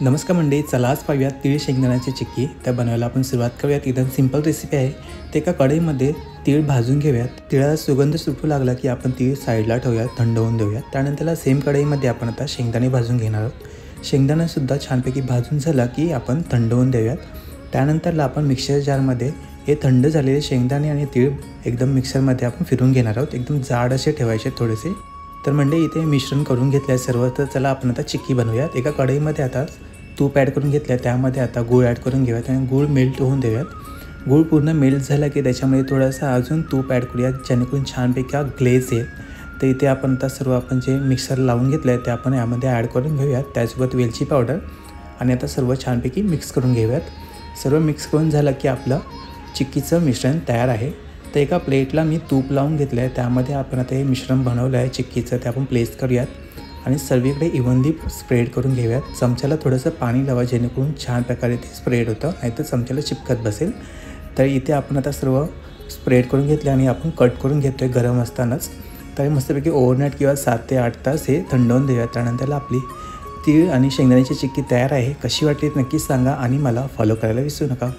नमस्कार मंडळी, चला आज पाहूयात तीळ शेंगदाण्याची चिक्की. त्या बनवायला आपण सुरुवात करूयात. एकदम सिंपल रेसिपी आहे. ते एका कढईमध्ये तीळ भाजून घेऊयात. तिळाला सुगंध सुटू लागला की आपण तीळ साईडला ठेवूयात, थंड होऊन देऊयात. त्यानंतर सेम कढईमध्ये आपण आता शेंगदाणे भाजून घेणार आहोत. शेंगदाणासुद्धा छानपैकी भाजून झाला की आपण थंड होऊन देऊयात. त्यानंतरला आपण मिक्सर जारमध्ये हे थंड झालेले शेंगदाणे आणि तीळ एकदम मिक्सरमध्ये आपण फिरून घेणार आहोत. एकदम जाड असे ठेवायचे थोडेसे. तर मंडळी इथे मिश्रण करून घेतलं आहे सर्व. तर चला आपण आता चिक्की बनवूयात. एका कढईमध्ये आता तूप ॲड करून घेतलं आहे. त्यामध्ये आता गूळ ॲड करून घेऊयात आणि गूळ मेल्ट होऊन देऊयात. गूळ पूर्ण मेल्ट झाला की त्याच्यामध्ये थोडासा अजून तूप ॲड करूयात, जेणेकरून छानपैकी ग्लेज येईल. तर इथे आपण आता सर्व आपण जे मिक्सर लावून घेतलं आहे ते आपण यामध्ये ॲड करून घेऊयात. त्यासोबत वेलची पावडर आणि आता सर्व छानपैकी मिक्स करून घेऊयात. सर्व मिक्स करून झालं की आपलं चिक्कीचं मिश्रण तयार आहे. तर एका प्लेटला मी तूप लावून घेतलं आहे. त्यामध्ये आपण आता हे मिश्रण बनवलं आहे चिक्कीचं, ते आपण प्लेस करूयात आणि सर्वीकडे इव्हनली स्प्रेड करून घेऊयात. चमच्याला थोडंसं पाणी लावा, जेणेकरून छान प्रकारे ते स्प्रेड होतं, नाहीतर चमच्याला चिपकत बसेल. तर इथे आपण आता सर्व स्प्रेड करून घेतले आणि आपण कट करून घेतो आहे गरम असतानाच. तर मस्तपैकी ओव्हरनाईट किंवा 7 ते 8 तास हे थंड होऊन देऊयात. त्यानंतरला आपली तीळ आणि शेंगदाण्याची चिक्की तयार आहे. कशी वाटली नक्कीच सांगा आणि मला फॉलो करायला विसरू नका.